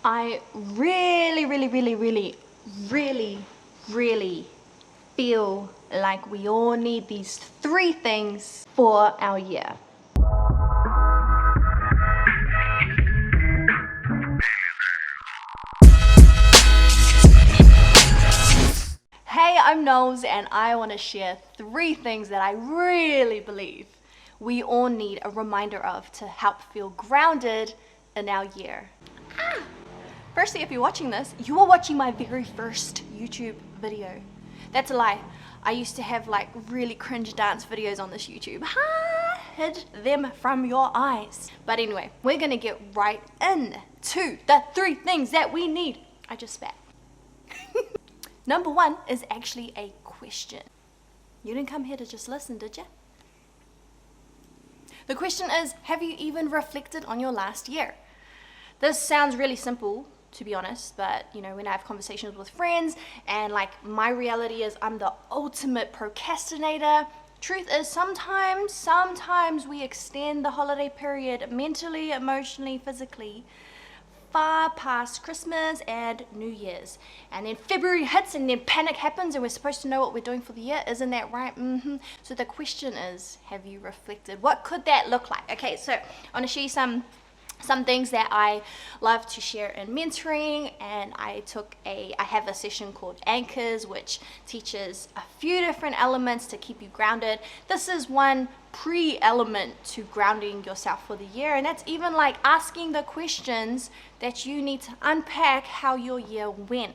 I really feel like we all need these 3 things for our year. Hey, I'm Nolz and I want to share 3 things that I really believe we all need a reminder of to help feel grounded in our year. Firstly, if you're watching this, you are watching my very first YouTube video. That's a lie. I used to have like really cringe dance videos on this YouTube. Hid them from your eyes. But anyway, we're gonna get right into the 3 things that we need. I just spat. Number 1 is actually a question. You didn't come here to just listen, did you? The question is, have you even reflected on your last year? This sounds really simple, to be honest, but you know, when I have conversations with friends and like my reality is I'm the ultimate procrastinator. Truth is sometimes we extend the holiday period mentally, emotionally, physically far past Christmas and New Year's. And then February hits and then panic happens and we're supposed to know what we're doing for the year. Isn't that right? So the question is, have you reflected? What could that look like? Okay, so I want to show you some things that I love to share in mentoring, and I have a session called Anchors, which teaches a few different elements to keep you grounded. This is one pre-element to grounding yourself for the year, and that's even like asking the questions that you need to unpack how your year went.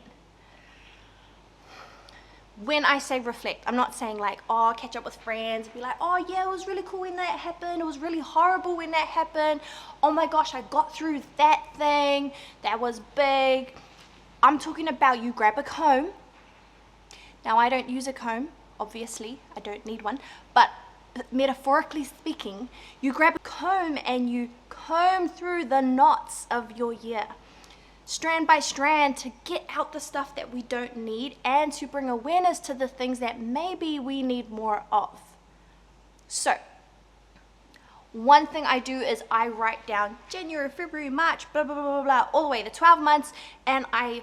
When I say reflect, I'm not saying like, oh, catch up with friends, be like, oh yeah, it was really cool when that happened, it was really horrible when that happened, oh my gosh, I got through that thing, that was big. I'm talking about you grab a comb. Now I don't use a comb, obviously, I don't need one, but metaphorically speaking, you grab a comb and you comb through the knots of your year, strand by strand, to get out the stuff that we don't need and to bring awareness to the things that maybe we need more of. So, one thing I do is I write down January, February, March, blah, blah, blah, blah, blah, all the way, the 12 months, and I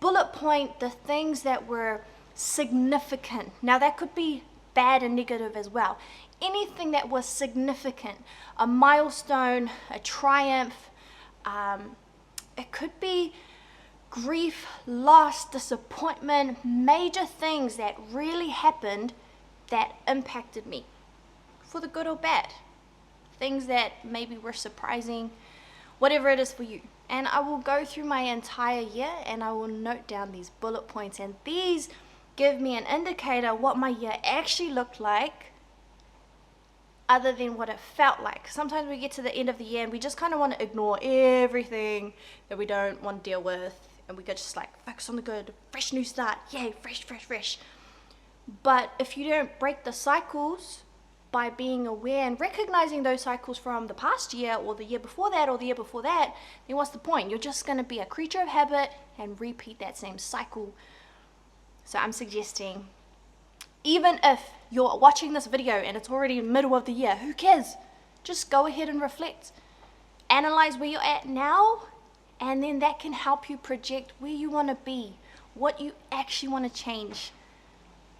bullet point the things that were significant. Now that could be bad and negative as well. Anything that was significant, a milestone, a triumph, it could be grief, loss, disappointment, major things that really happened that impacted me, for the good or bad. Things that maybe were surprising, whatever it is for you. And I will go through my entire year and I will note down these bullet points, and these give me an indicator what my year actually looked like, other than what it felt like. Sometimes we get to the end of the year and we just kind of want to ignore everything that we don't want to deal with, and we could just like focus on the good, fresh new start, yay, fresh. But if you don't break the cycles by being aware and recognizing those cycles from the past year or the year before that or the year before that, then what's the point? You're just going to be a creature of habit and repeat that same cycle. So I'm suggesting, even if you're watching this video and it's already middle of the year, who cares? Just go ahead and reflect. Analyze where you're at now, and then that can help you project where you want to be, what you actually want to change,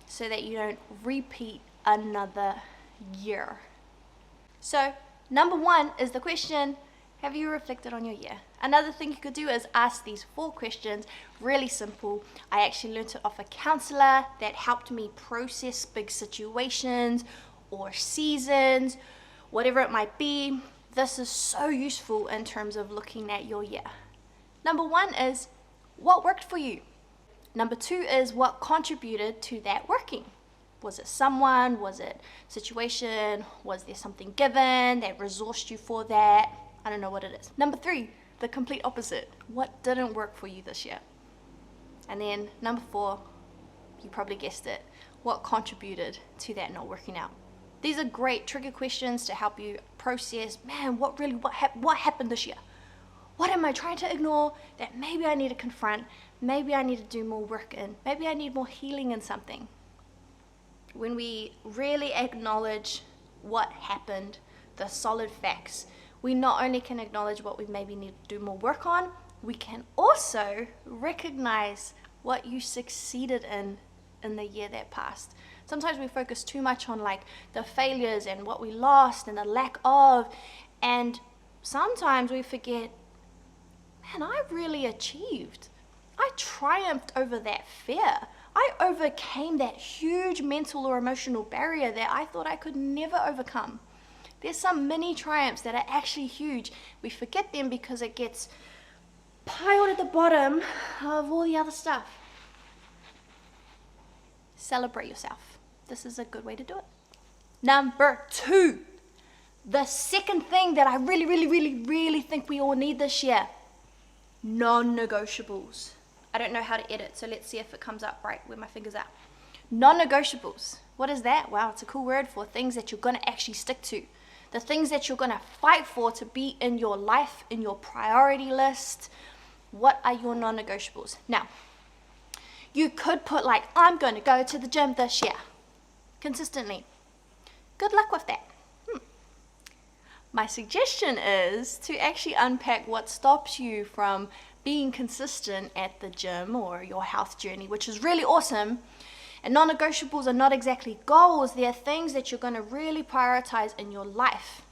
so that you don't repeat another year. So, number 1 is the question, have you reflected on your year? Another thing you could do is ask these 4 questions, really simple. I actually learned it off a counselor that helped me process big situations or seasons, whatever it might be. This is so useful in terms of looking at your year. Number 1 is, what worked for you? Number 2 is, what contributed to that working? Was it someone? Was it situation? Was there something given that resourced you for that? I don't know what it is. Number 3, the complete opposite. What didn't work for you this year? And then number 4, you probably guessed it, what contributed to that not working out? These are great trigger questions to help you process, man, what happened this year? What am I trying to ignore that maybe I need to confront? Maybe I need to do more work in. Maybe I need more healing in something. When we really acknowledge what happened, the solid facts, we not only can acknowledge what we maybe need to do more work on, we can also recognize what you succeeded in the year that passed. Sometimes we focus too much on like the failures and what we lost and the lack of, and sometimes we forget, man, I really achieved. I triumphed over that fear. I overcame that huge mental or emotional barrier that I thought I could never overcome. There's some mini triumphs that are actually huge. We forget them because it gets piled at the bottom of all the other stuff. Celebrate yourself. This is a good way to do it. Number 2, the second thing that I really think we all need this year, non-negotiables. I don't know how to edit, so let's see if it comes up right where my fingers are. Non-negotiables. What is that? Wow, it's a cool word for things that you're going to actually stick to. The things that you're going to fight for to be in your life, in your priority list. What are your non-negotiables? Now, you could put like, I'm going to go to the gym this year. Consistently. Good luck with that. My suggestion is to actually unpack what stops you from being consistent at the gym or your health journey, which is really awesome. And non-negotiables are not exactly goals. They're things that you're going to really prioritize in your life.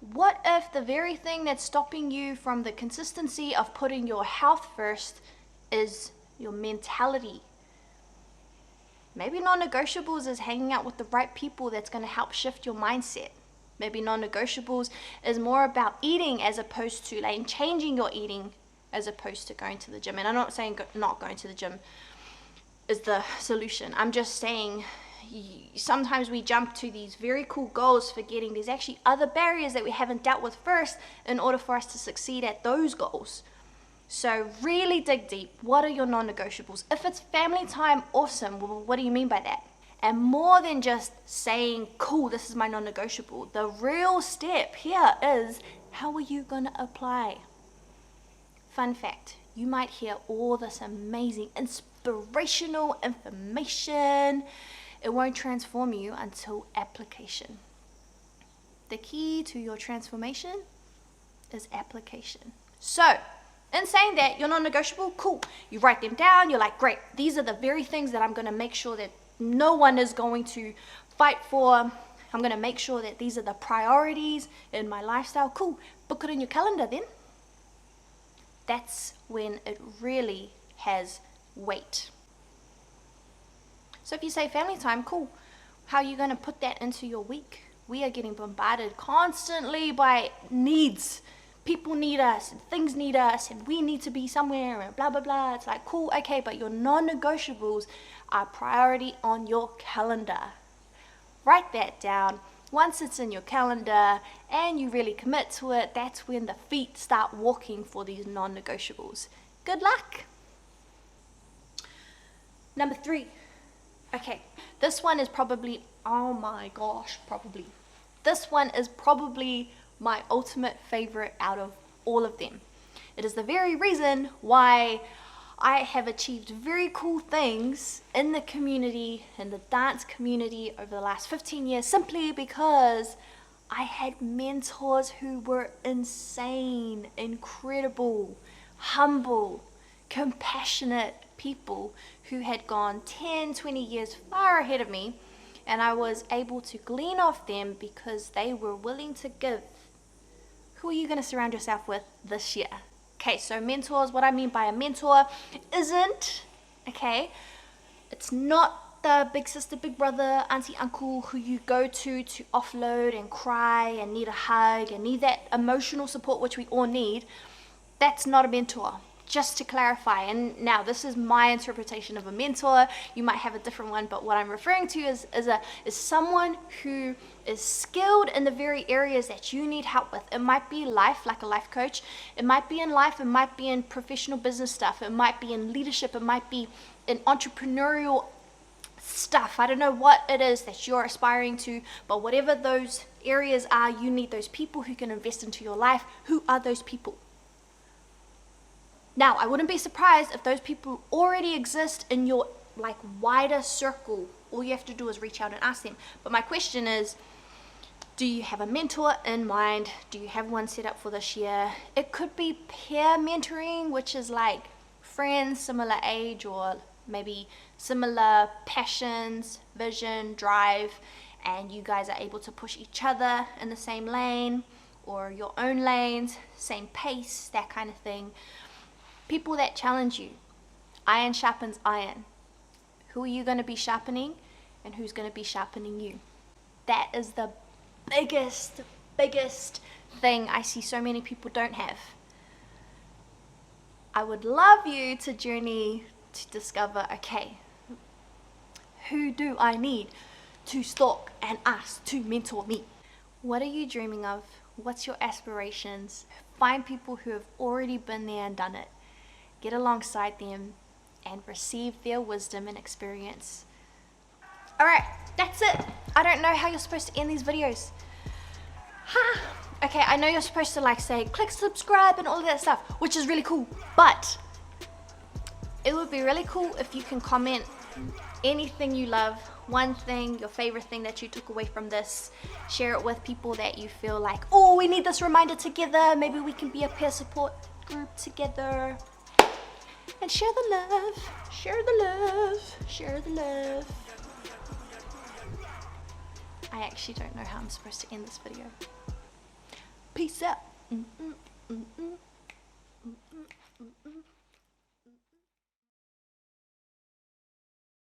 What if the very thing that's stopping you from the consistency of putting your health first is your mentality? Maybe non-negotiables is hanging out with the right people that's going to help shift your mindset. Maybe non-negotiables is more about eating as opposed to like changing your eating as opposed to going to the gym. And I'm not saying not going to the gym is the solution. I'm just saying sometimes we jump to these very cool goals forgetting there's actually other barriers that we haven't dealt with first in order for us to succeed at those goals. So really dig deep. What are your non-negotiables? If it's family time, awesome. Well, what do you mean by that? And more than just saying, cool, this is my non-negotiable. The real step here is, how are you going to apply? Fun fact, you might hear all this amazing inspirational information. It won't transform you until application. The key to your transformation is application. So, in saying that, you're non-negotiable, cool. You write them down, you're like, great, these are the very things that I'm going to make sure that no one is going to fight for. I'm going to make sure that these are the priorities in my lifestyle. Cool, book it in your calendar then. That's when it really has weight. So if you say family time, cool. How are you going to put that into your week? We are getting bombarded constantly by needs. People need us, and things need us, and we need to be somewhere, and blah, blah, blah. It's like, cool, okay, but your non-negotiables are priority on your calendar. Write that down. Once it's in your calendar and you really commit to it, that's when the feet start walking for these non-negotiables. Good luck. Number 3. Okay, this one is probably, oh my gosh, probably. This one is probably my ultimate favorite out of all of them. It is the very reason why I have achieved very cool things in the community, in the dance community over the last 15 years, simply because I had mentors who were insane, incredible, humble, compassionate people who had gone 10, 20 years far ahead of me, and I was able to glean off them because they were willing to give. Who are you going to surround yourself with this year? Okay, so mentors, what I mean by a mentor isn't, okay, it's not the big sister, big brother, auntie, uncle who you go to offload and cry and need a hug and need that emotional support, which we all need. That's not a mentor. Just to clarify, and now this is my interpretation of a mentor. You might have a different one, but what I'm referring to is someone who is skilled in the very areas that you need help with. It might be life, like a life coach. It might be in life. It might be in professional business stuff. It might be in leadership. It might be in entrepreneurial stuff. I don't know what it is that you're aspiring to, but whatever those areas are, you need those people who can invest into your life. Who are those people? Now, I wouldn't be surprised if those people already exist in your wider circle. All you have to do is reach out and ask them. But my question is, Do you have a mentor in mind? Do you have one set up for this year? It could be peer mentoring, which is like friends similar age or maybe similar passions, vision, drive, and you guys are able to push each other in the same lane or your own lanes, same pace, that kind of thing. People that challenge you. Iron sharpens iron. Who are you going to be sharpening and who's going to be sharpening you? That is the biggest thing I see so many people don't have. I would love you to journey to discover, okay, who do I need to stalk and ask to mentor me? What are you dreaming of? What's your aspirations? Find people who have already been there and done it. Get alongside them and receive their wisdom and experience. Alright, that's it. I don't know how you're supposed to end these videos. Okay, I know you're supposed to like say click subscribe and all of that stuff, which is really cool, but it would be really cool if you can comment anything you love, one thing, your favorite thing that you took away from this. Share it with people that you feel like, oh, we need this reminder together. Maybe we can be a peer support group together. And share the love, share the love, share the love. I actually don't know how I'm supposed to end this video. Peace out.